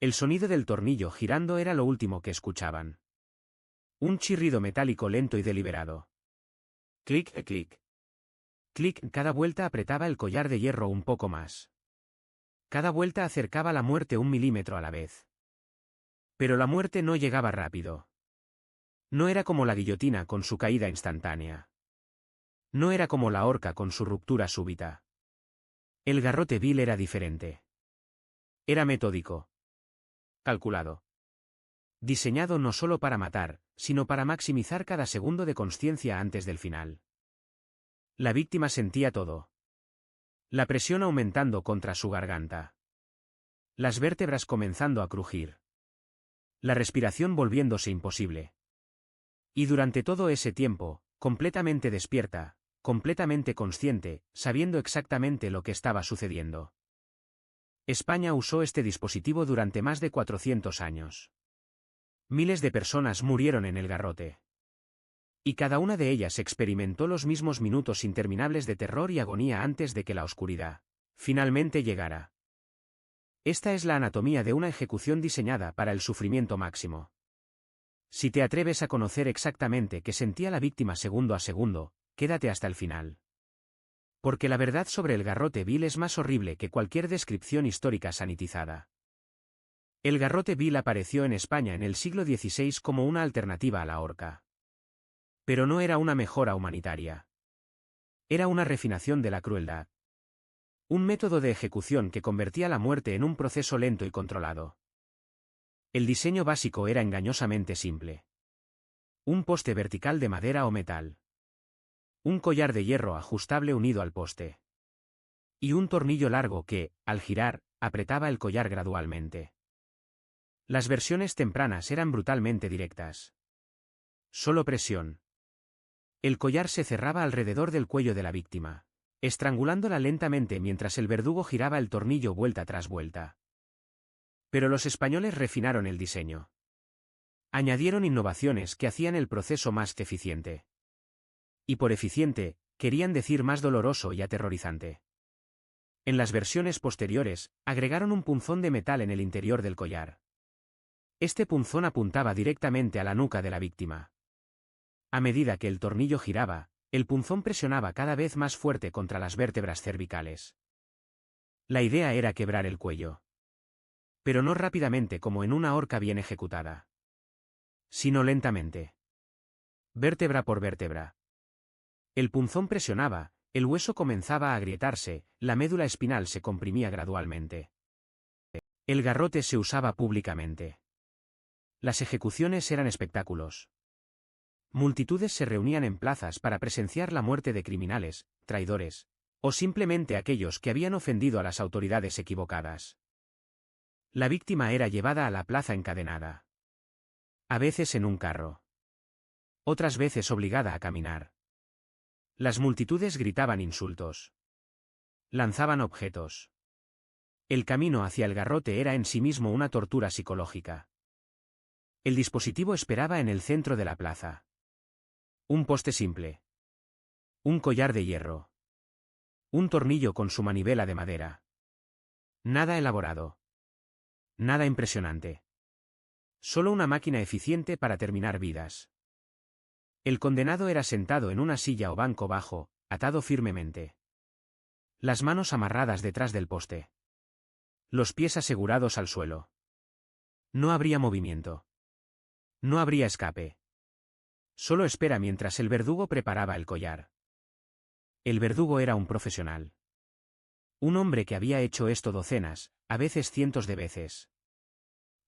El sonido del tornillo girando era lo último que escuchaban. Un chirrido metálico lento y deliberado. Clic, clic. Clic, cada vuelta apretaba el collar de hierro un poco más. Cada vuelta acercaba la muerte 1 milímetro a la vez. Pero la muerte no llegaba rápido. No era como la guillotina con su caída instantánea. No era como la horca con su ruptura súbita. El garrote vil era diferente. Era metódico. Calculado. Diseñado no solo para matar, sino para maximizar cada segundo de consciencia antes del final. La víctima sentía todo. La presión aumentando contra su garganta. Las vértebras comenzando a crujir. La respiración volviéndose imposible. Y durante todo ese tiempo, completamente despierta, completamente consciente, sabiendo exactamente lo que estaba sucediendo. España usó este dispositivo durante más de 400 años. Miles de personas murieron en el garrote. Y cada una de ellas experimentó los mismos minutos interminables de terror y agonía antes de que la oscuridad finalmente llegara. Esta es la anatomía de una ejecución diseñada para el sufrimiento máximo. Si te atreves a conocer exactamente qué sentía la víctima segundo a segundo, quédate hasta el final. Porque la verdad sobre el garrote vil es más horrible que cualquier descripción histórica sanitizada. El garrote vil apareció en España en el siglo XVI como una alternativa a la horca. Pero no era una mejora humanitaria. Era una refinación de la crueldad. Un método de ejecución que convertía la muerte en un proceso lento y controlado. El diseño básico era engañosamente simple. Un poste vertical de madera o metal. Un collar de hierro ajustable unido al poste. Y un tornillo largo que, al girar, apretaba el collar gradualmente. Las versiones tempranas eran brutalmente directas. Solo presión. El collar se cerraba alrededor del cuello de la víctima, estrangulándola lentamente mientras el verdugo giraba el tornillo vuelta tras vuelta. Pero los españoles refinaron el diseño. Añadieron innovaciones que hacían el proceso más eficiente. Y por eficiente, querían decir más doloroso y aterrorizante. En las versiones posteriores, agregaron un punzón de metal en el interior del collar. Este punzón apuntaba directamente a la nuca de la víctima. A medida que el tornillo giraba, el punzón presionaba cada vez más fuerte contra las vértebras cervicales. La idea era quebrar el cuello. Pero no rápidamente como en una horca bien ejecutada. Sino lentamente. Vértebra por vértebra. El punzón presionaba, el hueso comenzaba a agrietarse, la médula espinal se comprimía gradualmente. El garrote se usaba públicamente. Las ejecuciones eran espectáculos. Multitudes se reunían en plazas para presenciar la muerte de criminales, traidores, o simplemente aquellos que habían ofendido a las autoridades equivocadas. La víctima era llevada a la plaza encadenada. A veces en un carro. Otras veces obligada a caminar. Las multitudes gritaban insultos. Lanzaban objetos. El camino hacia el garrote era en sí mismo una tortura psicológica. El dispositivo esperaba en el centro de la plaza. Un poste simple. Un collar de hierro. Un tornillo con su manivela de madera. Nada elaborado. Nada impresionante. Solo una máquina eficiente para terminar vidas. El condenado era sentado en una silla o banco bajo, atado firmemente. Las manos amarradas detrás del poste. Los pies asegurados al suelo. No habría movimiento. No habría escape. Solo espera mientras el verdugo preparaba el collar. El verdugo era un profesional. Un hombre que había hecho esto docenas, a veces cientos de veces.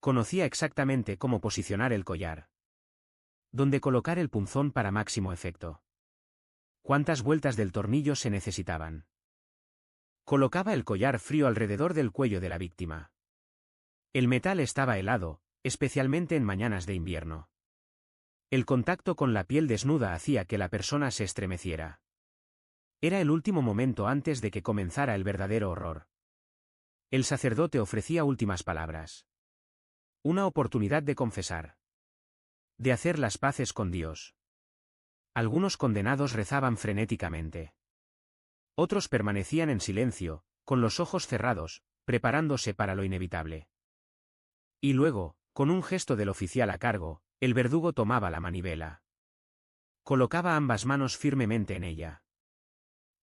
Conocía exactamente cómo posicionar el collar. Dónde colocar el punzón para máximo efecto. Cuántas vueltas del tornillo se necesitaban. Colocaba el collar frío alrededor del cuello de la víctima. El metal estaba helado, especialmente en mañanas de invierno. El contacto con la piel desnuda hacía que la persona se estremeciera. Era el último momento antes de que comenzara el verdadero horror. El sacerdote ofrecía últimas palabras. Una oportunidad de confesar. De hacer las paces con Dios. Algunos condenados rezaban frenéticamente. Otros permanecían en silencio, con los ojos cerrados, preparándose para lo inevitable. Y luego, con un gesto del oficial a cargo, el verdugo tomaba la manivela. Colocaba ambas manos firmemente en ella.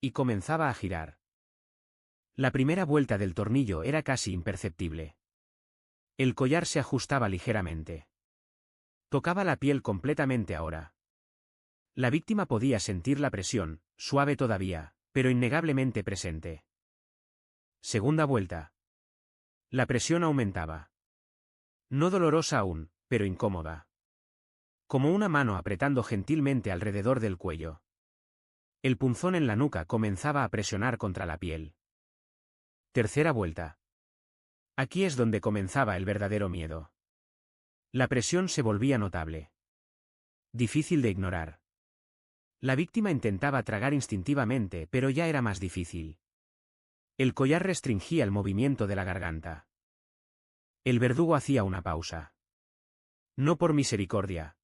Y comenzaba a girar. La primera vuelta del tornillo era casi imperceptible. El collar se ajustaba ligeramente. Tocaba la piel completamente ahora. La víctima podía sentir la presión, suave todavía, pero innegablemente presente. Segunda vuelta. La presión aumentaba. No dolorosa aún, pero incómoda. Como una mano apretando gentilmente alrededor del cuello. El punzón en la nuca comenzaba a presionar contra la piel. Tercera vuelta. Aquí es donde comenzaba el verdadero miedo. La presión se volvía notable. Difícil de ignorar. La víctima intentaba tragar instintivamente, pero ya era más difícil. El collar restringía el movimiento de la garganta. El verdugo hacía una pausa. No por misericordia,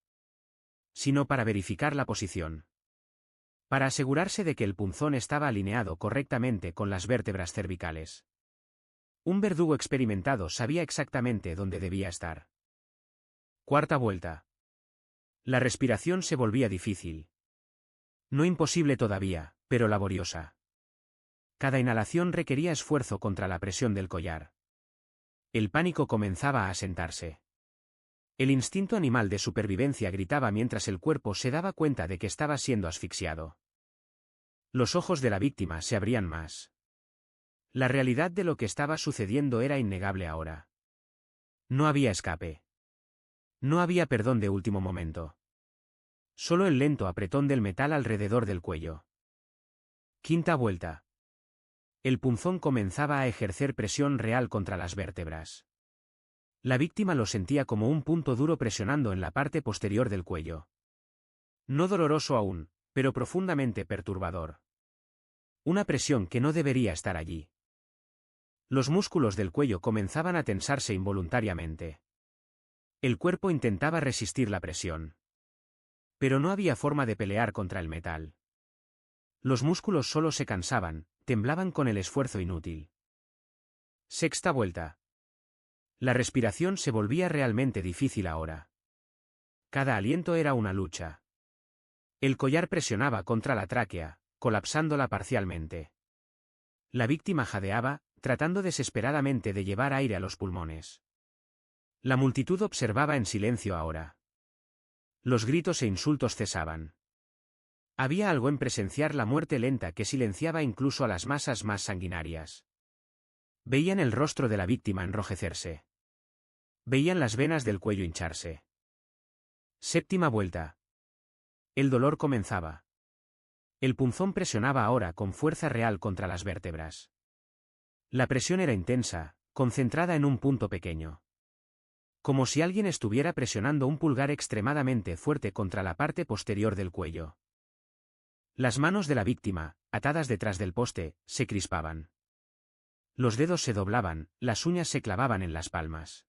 sino para verificar la posición. Para asegurarse de que el punzón estaba alineado correctamente con las vértebras cervicales. Un verdugo experimentado sabía exactamente dónde debía estar. Cuarta vuelta. La respiración se volvía difícil. No imposible todavía, pero laboriosa. Cada inhalación requería esfuerzo contra la presión del collar. El pánico comenzaba a asentarse. El instinto animal de supervivencia gritaba mientras el cuerpo se daba cuenta de que estaba siendo asfixiado. Los ojos de la víctima se abrían más. La realidad de lo que estaba sucediendo era innegable ahora. No había escape. No había perdón de último momento. Solo el lento apretón del metal alrededor del cuello. Quinta vuelta. El punzón comenzaba a ejercer presión real contra las vértebras. La víctima lo sentía como un punto duro presionando en la parte posterior del cuello. No doloroso aún, pero profundamente perturbador. Una presión que no debería estar allí. Los músculos del cuello comenzaban a tensarse involuntariamente. El cuerpo intentaba resistir la presión. Pero no había forma de pelear contra el metal. Los músculos solo se cansaban, temblaban con el esfuerzo inútil. Sexta vuelta. La respiración se volvía realmente difícil ahora. Cada aliento era una lucha. El collar presionaba contra la tráquea, colapsándola parcialmente. La víctima jadeaba, tratando desesperadamente de llevar aire a los pulmones. La multitud observaba en silencio ahora. Los gritos e insultos cesaban. Había algo en presenciar la muerte lenta que silenciaba incluso a las masas más sanguinarias. Veían el rostro de la víctima enrojecerse. Veían las venas del cuello hincharse. Séptima vuelta. El dolor comenzaba. El punzón presionaba ahora con fuerza real contra las vértebras. La presión era intensa, concentrada en un punto pequeño. Como si alguien estuviera presionando un pulgar extremadamente fuerte contra la parte posterior del cuello. Las manos de la víctima, atadas detrás del poste, se crispaban. Los dedos se doblaban, las uñas se clavaban en las palmas.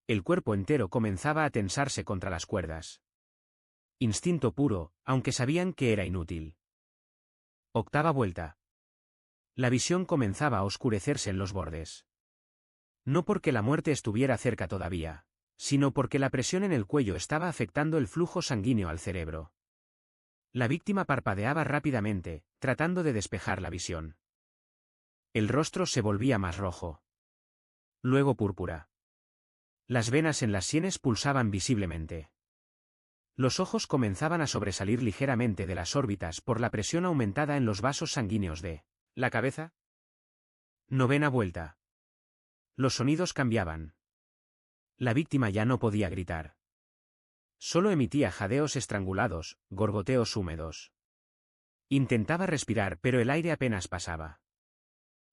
El cuerpo entero comenzaba a tensarse contra las cuerdas. Instinto puro, aunque sabían que era inútil. Octava vuelta. La visión comenzaba a oscurecerse en los bordes. No porque la muerte estuviera cerca todavía, sino porque la presión en el cuello estaba afectando el flujo sanguíneo al cerebro. La víctima parpadeaba rápidamente, tratando de despejar la visión. El rostro se volvía más rojo. Luego púrpura. Las venas en las sienes pulsaban visiblemente. Los ojos comenzaban a sobresalir ligeramente de las órbitas por la presión aumentada en los vasos sanguíneos de la cabeza. Novena vuelta. Los sonidos cambiaban. La víctima ya no podía gritar. Solo emitía jadeos estrangulados, gorgoteos húmedos. Intentaba respirar, pero el aire apenas pasaba.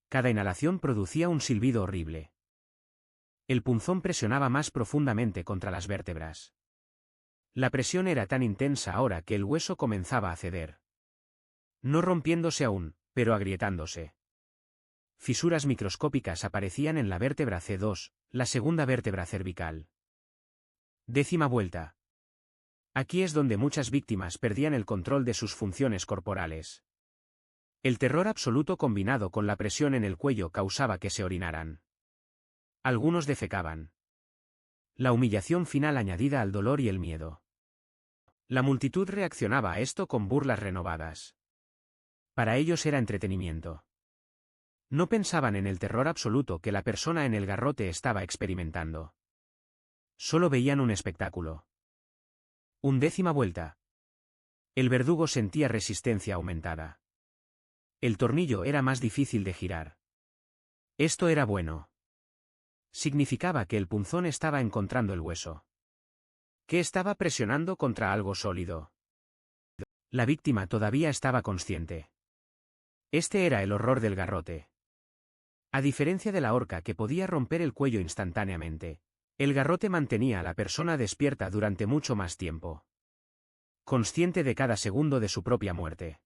Cada inhalación producía un silbido horrible. El punzón presionaba más profundamente contra las vértebras. La presión era tan intensa ahora que el hueso comenzaba a ceder. No rompiéndose aún, pero agrietándose. Fisuras microscópicas aparecían en la vértebra C2, la segunda vértebra cervical. Décima vuelta. Aquí es donde muchas víctimas perdían el control de sus funciones corporales. El terror absoluto combinado con la presión en el cuello causaba que se orinaran. Algunos defecaban. La humillación final añadida al dolor y el miedo. La multitud reaccionaba a esto con burlas renovadas. Para ellos era entretenimiento. No pensaban en el terror absoluto que la persona en el garrote estaba experimentando. Solo veían un espectáculo. 11ª vuelta. El verdugo sentía resistencia aumentada. El tornillo era más difícil de girar. Esto era bueno. Significaba que el punzón estaba encontrando el hueso. Que estaba presionando contra algo sólido. La víctima todavía estaba consciente. Este era el horror del garrote. A diferencia de la horca que podía romper el cuello instantáneamente, el garrote mantenía a la persona despierta durante mucho más tiempo. Consciente de cada segundo de su propia muerte.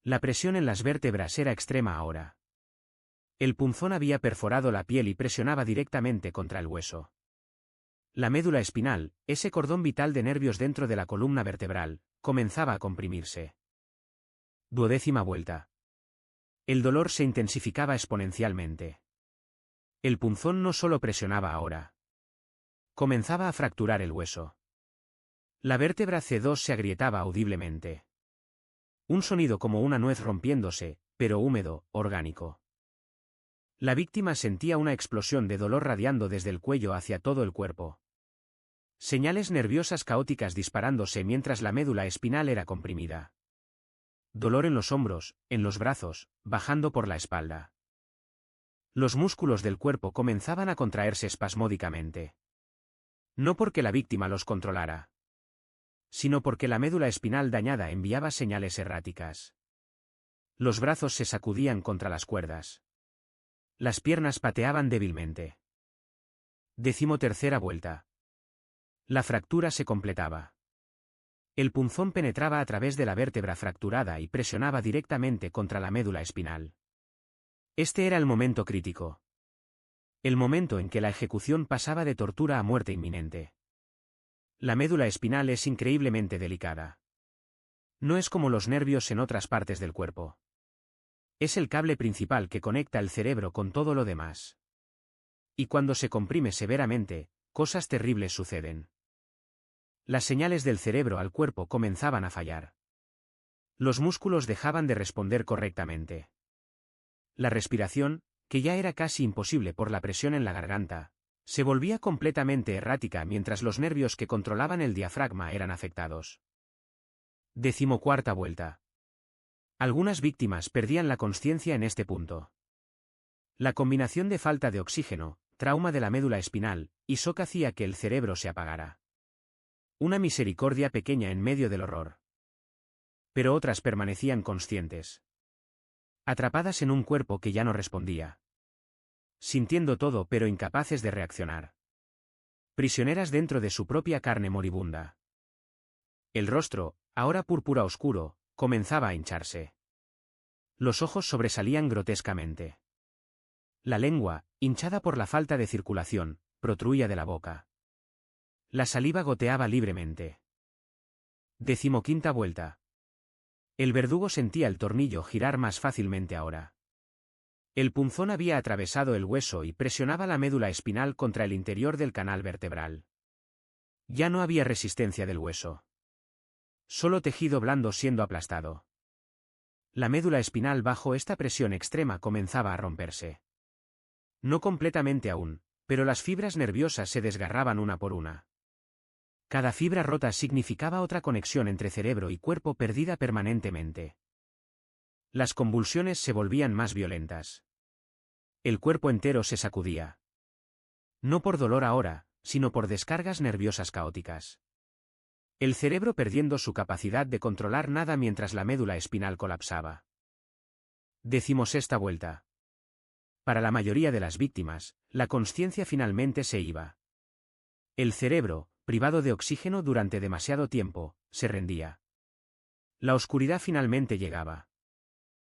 La presión en las vértebras era extrema ahora. El punzón había perforado la piel y presionaba directamente contra el hueso. La médula espinal, ese cordón vital de nervios dentro de la columna vertebral, comenzaba a comprimirse. 12ª vuelta. El dolor se intensificaba exponencialmente. El punzón no solo presionaba ahora. Comenzaba a fracturar el hueso. La vértebra C2 se agrietaba audiblemente. Un sonido como una nuez rompiéndose, pero húmedo, orgánico. La víctima sentía una explosión de dolor radiando desde el cuello hacia todo el cuerpo. Señales nerviosas caóticas disparándose mientras la médula espinal era comprimida. Dolor en los hombros, en los brazos, bajando por la espalda. Los músculos del cuerpo comenzaban a contraerse espasmódicamente. No porque la víctima los controlara, sino porque la médula espinal dañada enviaba señales erráticas. Los brazos se sacudían contra las cuerdas. Las piernas pateaban débilmente. 13ª vuelta. La fractura se completaba. El punzón penetraba a través de la vértebra fracturada y presionaba directamente contra la médula espinal. Este era el momento crítico. El momento en que la ejecución pasaba de tortura a muerte inminente. La médula espinal es increíblemente delicada. No es como los nervios en otras partes del cuerpo. Es el cable principal que conecta el cerebro con todo lo demás. Y cuando se comprime severamente, cosas terribles suceden. Las señales del cerebro al cuerpo comenzaban a fallar. Los músculos dejaban de responder correctamente. La respiración, que ya era casi imposible por la presión en la garganta, se volvía completamente errática mientras los nervios que controlaban el diafragma eran afectados. 14ª vuelta. Algunas víctimas perdían la consciencia en este punto. La combinación de falta de oxígeno, trauma de la médula espinal, y shock hacía que el cerebro se apagara. Una misericordia pequeña en medio del horror. Pero otras permanecían conscientes. Atrapadas en un cuerpo que ya no respondía. Sintiendo todo pero incapaces de reaccionar. Prisioneras dentro de su propia carne moribunda. El rostro, ahora púrpura oscuro, comenzaba a hincharse. Los ojos sobresalían grotescamente. La lengua, hinchada por la falta de circulación, protruía de la boca. La saliva goteaba libremente. 15ª vuelta. El verdugo sentía el tornillo girar más fácilmente ahora. El punzón había atravesado el hueso y presionaba la médula espinal contra el interior del canal vertebral. Ya no había resistencia del hueso. Solo tejido blando siendo aplastado. La médula espinal bajo esta presión extrema comenzaba a romperse. No completamente aún, pero las fibras nerviosas se desgarraban una por una. Cada fibra rota significaba otra conexión entre cerebro y cuerpo perdida permanentemente. Las convulsiones se volvían más violentas. El cuerpo entero se sacudía. No por dolor ahora, sino por descargas nerviosas caóticas. El cerebro perdiendo su capacidad de controlar nada mientras la médula espinal colapsaba. 16ª vuelta. Para la mayoría de las víctimas, la consciencia finalmente se iba. El cerebro, privado de oxígeno durante demasiado tiempo, se rendía. La oscuridad finalmente llegaba.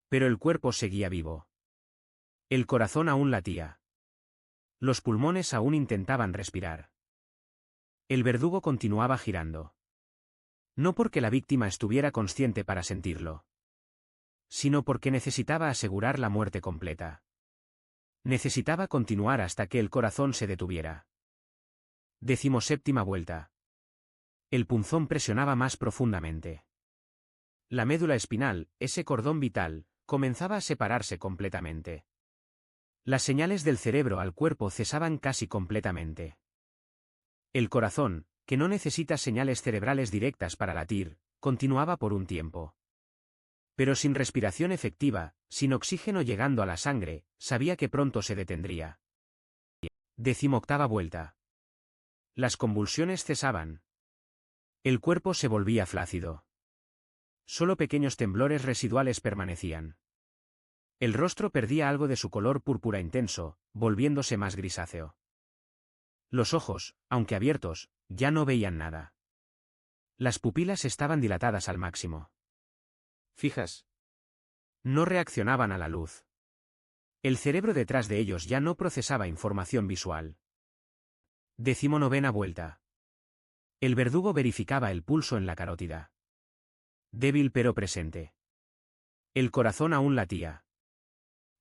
Pero el cuerpo seguía vivo. El corazón aún latía. Los pulmones aún intentaban respirar. El verdugo continuaba girando. No porque la víctima estuviera consciente para sentirlo, sino porque necesitaba asegurar la muerte completa. Necesitaba continuar hasta que el corazón se detuviera. 17ª vuelta. El punzón presionaba más profundamente. La médula espinal, ese cordón vital, comenzaba a separarse completamente. Las señales del cerebro al cuerpo cesaban casi completamente. El corazón, que no necesita señales cerebrales directas para latir, continuaba por un tiempo. Pero sin respiración efectiva, sin oxígeno llegando a la sangre, sabía que pronto se detendría. 18ª vuelta. Las convulsiones cesaban. El cuerpo se volvía flácido. Solo pequeños temblores residuales permanecían. El rostro perdía algo de su color púrpura intenso, volviéndose más grisáceo. Los ojos, aunque abiertos, ya no veían nada. Las pupilas estaban dilatadas al máximo. Fijas. No reaccionaban a la luz. El cerebro detrás de ellos ya no procesaba información visual. 19ª vuelta. El verdugo verificaba el pulso en la carótida. Débil pero presente. El corazón aún latía.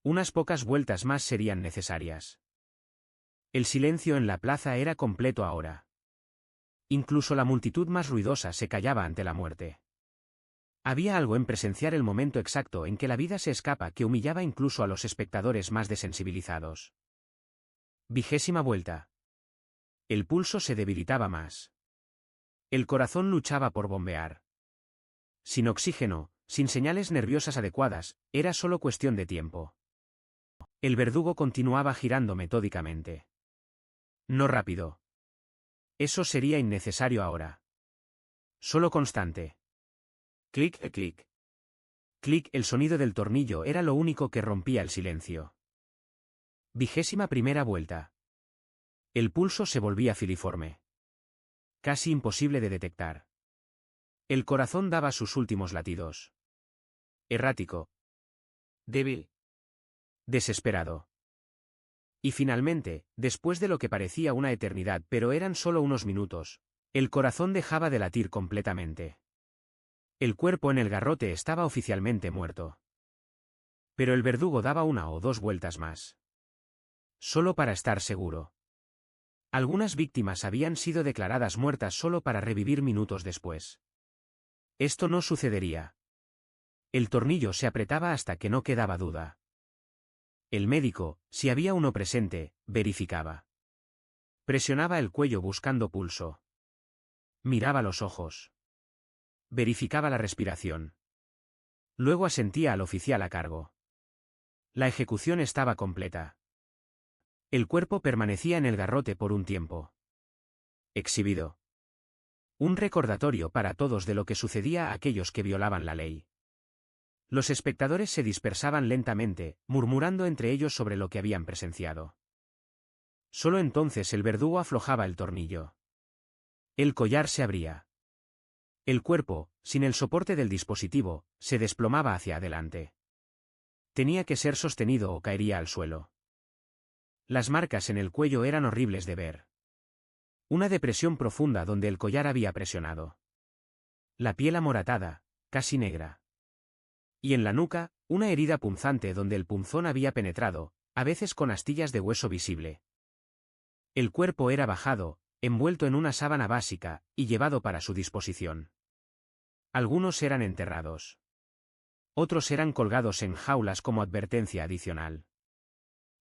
Unas pocas vueltas más serían necesarias. El silencio en la plaza era completo ahora. Incluso la multitud más ruidosa se callaba ante la muerte. Había algo en presenciar el momento exacto en que la vida se escapa que humillaba incluso a los espectadores más desensibilizados. 20ª vuelta. El pulso se debilitaba más. El corazón luchaba por bombear. Sin oxígeno, sin señales nerviosas adecuadas, era solo cuestión de tiempo. El verdugo continuaba girando metódicamente. No rápido. Eso sería innecesario ahora. Solo constante. Clic, clic. Clic, el sonido del tornillo era lo único que rompía el silencio. 21ª vuelta. El pulso se volvía filiforme. Casi imposible de detectar. El corazón daba sus últimos latidos. Errático. Débil. Desesperado. Y finalmente, después de lo que parecía una eternidad pero eran solo unos minutos, el corazón dejaba de latir completamente. El cuerpo en el garrote estaba oficialmente muerto. Pero el verdugo daba 1 o 2 vueltas más. Solo para estar seguro. Algunas víctimas habían sido declaradas muertas solo para revivir minutos después. Esto no sucedería. El tornillo se apretaba hasta que no quedaba duda. El médico, si había uno presente, verificaba. Presionaba el cuello buscando pulso. Miraba los ojos. Verificaba la respiración. Luego asentía al oficial a cargo. La ejecución estaba completa. El cuerpo permanecía en el garrote por un tiempo. Exhibido. Un recordatorio para todos de lo que sucedía a aquellos que violaban la ley. Los espectadores se dispersaban lentamente, murmurando entre ellos sobre lo que habían presenciado. Solo entonces el verdugo aflojaba el tornillo. El collar se abría. El cuerpo, sin el soporte del dispositivo, se desplomaba hacia adelante. Tenía que ser sostenido o caería al suelo. Las marcas en el cuello eran horribles de ver. Una depresión profunda donde el collar había presionado. La piel amoratada, casi negra. Y en la nuca, una herida punzante donde el punzón había penetrado, a veces con astillas de hueso visible. El cuerpo era bajado, envuelto en una sábana básica, y llevado para su disposición. Algunos eran enterrados. Otros eran colgados en jaulas como advertencia adicional.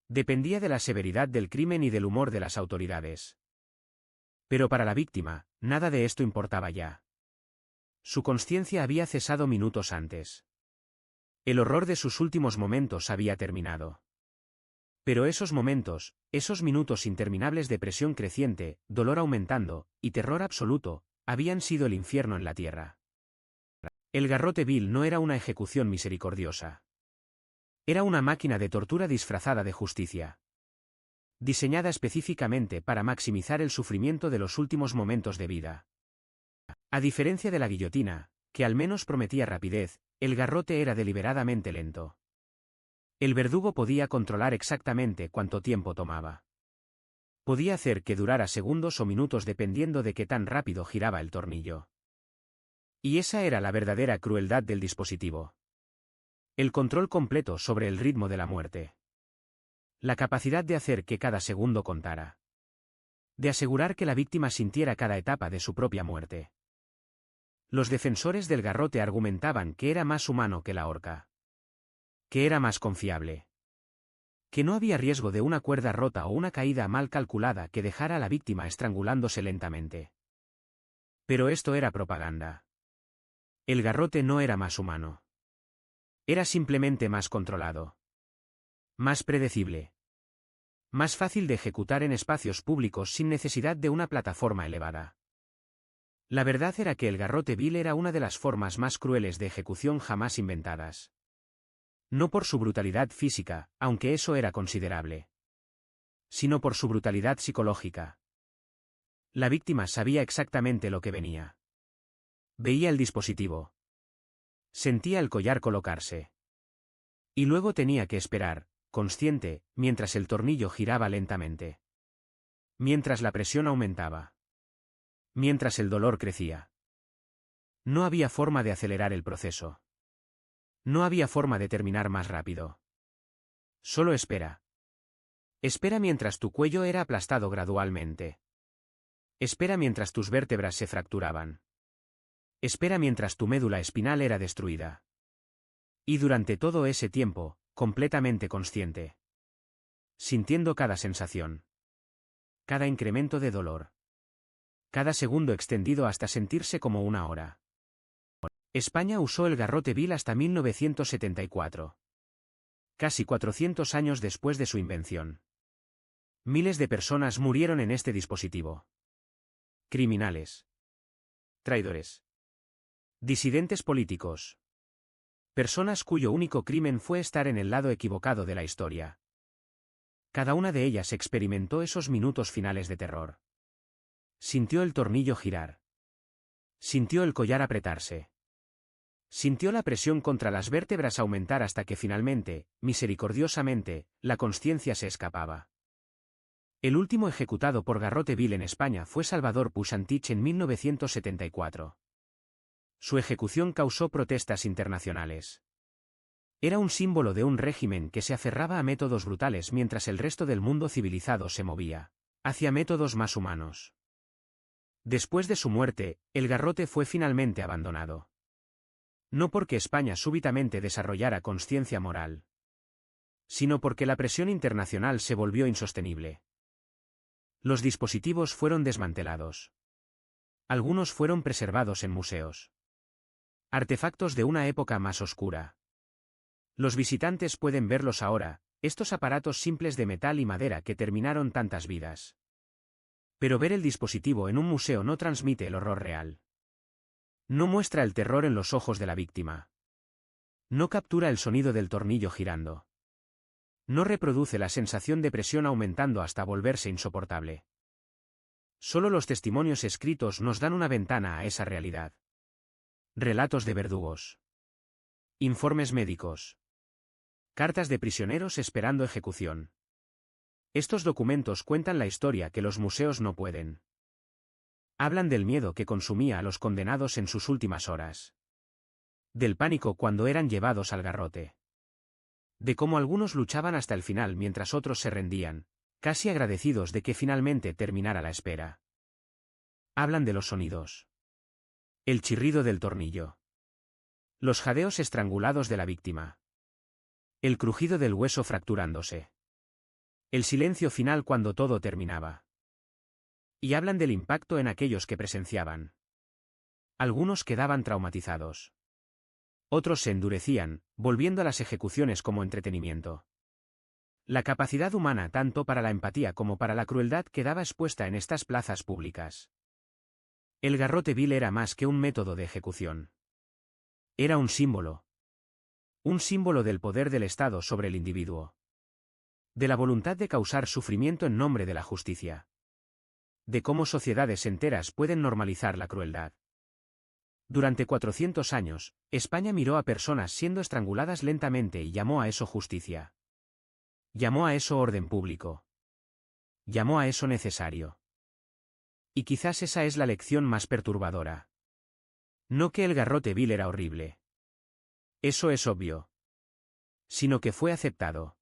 Dependía de la severidad del crimen y del humor de las autoridades. Pero para la víctima, nada de esto importaba ya. Su conciencia había cesado minutos antes. El horror de sus últimos momentos había terminado. Pero esos momentos, esos minutos interminables de presión creciente, dolor aumentando, y terror absoluto, habían sido el infierno en la tierra. El garrote vil no era una ejecución misericordiosa. Era una máquina de tortura disfrazada de justicia. Diseñada específicamente para maximizar el sufrimiento de los últimos momentos de vida. A diferencia de la guillotina, que al menos prometía rapidez, el garrote era deliberadamente lento. El verdugo podía controlar exactamente cuánto tiempo tomaba. Podía hacer que durara segundos o minutos dependiendo de qué tan rápido giraba el tornillo. Y esa era la verdadera crueldad del dispositivo. El control completo sobre el ritmo de la muerte. La capacidad de hacer que cada segundo contara. De asegurar que la víctima sintiera cada etapa de su propia muerte. Los defensores del garrote argumentaban que era más humano que la horca. Que era más confiable. Que no había riesgo de una cuerda rota o una caída mal calculada que dejara a la víctima estrangulándose lentamente. Pero esto era propaganda. El garrote no era más humano. Era simplemente más controlado. Más predecible. Más fácil de ejecutar en espacios públicos sin necesidad de una plataforma elevada. La verdad era que el garrote vil era una de las formas más crueles de ejecución jamás inventadas. No por su brutalidad física, aunque eso era considerable, sino por su brutalidad psicológica. La víctima sabía exactamente lo que venía. Veía el dispositivo. Sentía el collar colocarse. Y luego tenía que esperar, consciente, mientras el tornillo giraba lentamente. Mientras la presión aumentaba. Mientras el dolor crecía. No había forma de acelerar el proceso. No había forma de terminar más rápido. Solo espera. Espera mientras tu cuello era aplastado gradualmente. Espera mientras tus vértebras se fracturaban. Espera mientras tu médula espinal era destruida. Y durante todo ese tiempo, completamente consciente. Sintiendo cada sensación. Cada incremento de dolor. Cada segundo extendido hasta sentirse como una hora. España usó el garrote vil hasta 1974. Casi 400 años después de su invención. Miles de personas murieron en este dispositivo. Criminales. Traidores. Disidentes políticos. Personas cuyo único crimen fue estar en el lado equivocado de la historia. Cada una de ellas experimentó esos minutos finales de terror. Sintió el tornillo girar. Sintió el collar apretarse. Sintió la presión contra las vértebras aumentar hasta que finalmente, misericordiosamente, la consciencia se escapaba. El último ejecutado por garrote vil en España fue Salvador Puig-Antich en 1974. Su ejecución causó protestas internacionales. Era un símbolo de un régimen que se aferraba a métodos brutales mientras el resto del mundo civilizado se movía hacia métodos más humanos. Después de su muerte, el garrote fue finalmente abandonado. No porque España súbitamente desarrollara conciencia moral, sino porque la presión internacional se volvió insostenible. Los dispositivos fueron desmantelados. Algunos fueron preservados en museos. Artefactos de una época más oscura. Los visitantes pueden verlos ahora, estos aparatos simples de metal y madera que terminaron tantas vidas. Pero ver el dispositivo en un museo no transmite el horror real. No muestra el terror en los ojos de la víctima. No captura el sonido del tornillo girando. No reproduce la sensación de presión aumentando hasta volverse insoportable. Solo los testimonios escritos nos dan una ventana a esa realidad. Relatos de verdugos. Informes médicos. Cartas de prisioneros esperando ejecución. Estos documentos cuentan la historia que los museos no pueden. Hablan del miedo que consumía a los condenados en sus últimas horas. Del pánico cuando eran llevados al garrote. De cómo algunos luchaban hasta el final mientras otros se rendían, casi agradecidos de que finalmente terminara la espera. Hablan de los sonidos. El chirrido del tornillo. Los jadeos estrangulados de la víctima. El crujido del hueso fracturándose. El silencio final cuando todo terminaba. Y hablan del impacto en aquellos que presenciaban. Algunos quedaban traumatizados. Otros se endurecían, volviendo a las ejecuciones como entretenimiento. La capacidad humana tanto para la empatía como para la crueldad quedaba expuesta en estas plazas públicas. El garrote vil era más que un método de ejecución. Era un símbolo. Un símbolo del poder del Estado sobre el individuo. De la voluntad de causar sufrimiento en nombre de la justicia. De cómo sociedades enteras pueden normalizar la crueldad. Durante 400 años, España miró a personas siendo estranguladas lentamente y llamó a eso justicia. Llamó a eso orden público. Llamó a eso necesario. Y quizás esa es la lección más perturbadora. No que el garrote vil era horrible. Eso es obvio. Sino que fue aceptado.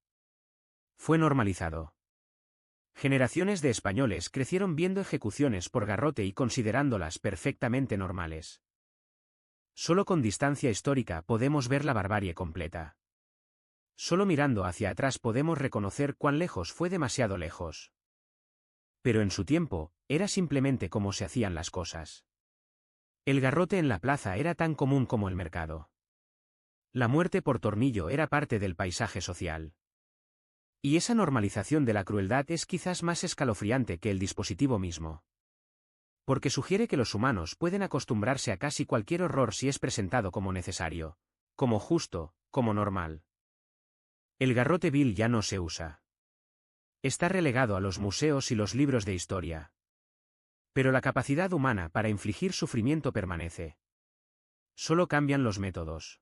Fue normalizado. Generaciones de españoles crecieron viendo ejecuciones por garrote y considerándolas perfectamente normales. Solo con distancia histórica podemos ver la barbarie completa. Solo mirando hacia atrás podemos reconocer cuán lejos fue demasiado lejos. Pero en su tiempo, era simplemente como se hacían las cosas. El garrote en la plaza era tan común como el mercado. La muerte por tornillo era parte del paisaje social. Y esa normalización de la crueldad es quizás más escalofriante que el dispositivo mismo. Porque sugiere que los humanos pueden acostumbrarse a casi cualquier horror si es presentado como necesario, como justo, como normal. El garrote vil ya no se usa. Está relegado a los museos y los libros de historia. Pero la capacidad humana para infligir sufrimiento permanece. Solo cambian los métodos.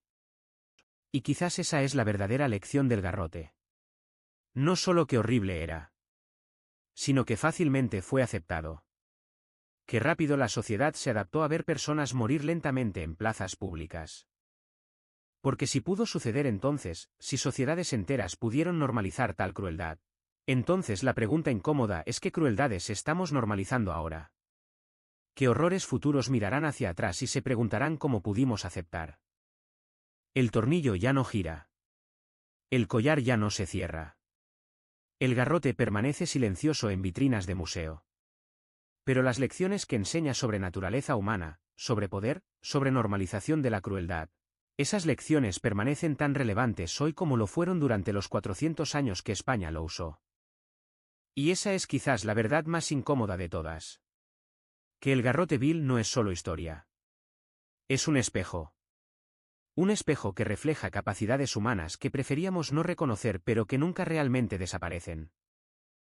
Y quizás esa es la verdadera lección del garrote. No solo que horrible era, sino que fácilmente fue aceptado. Qué rápido la sociedad se adaptó a ver personas morir lentamente en plazas públicas. Porque si pudo suceder entonces, si sociedades enteras pudieron normalizar tal crueldad, entonces la pregunta incómoda es qué crueldades estamos normalizando ahora. ¿Qué horrores futuros mirarán hacia atrás y se preguntarán cómo pudimos aceptar? El tornillo ya no gira. El collar ya no se cierra. El garrote permanece silencioso en vitrinas de museo. Pero las lecciones que enseña sobre naturaleza humana, sobre poder, sobre normalización de la crueldad, esas lecciones permanecen tan relevantes hoy como lo fueron durante los 400 años que España lo usó. Y esa es quizás la verdad más incómoda de todas. Que el garrote vil no es solo historia. Es un espejo. Un espejo que refleja capacidades humanas que preferíamos no reconocer pero que nunca realmente desaparecen.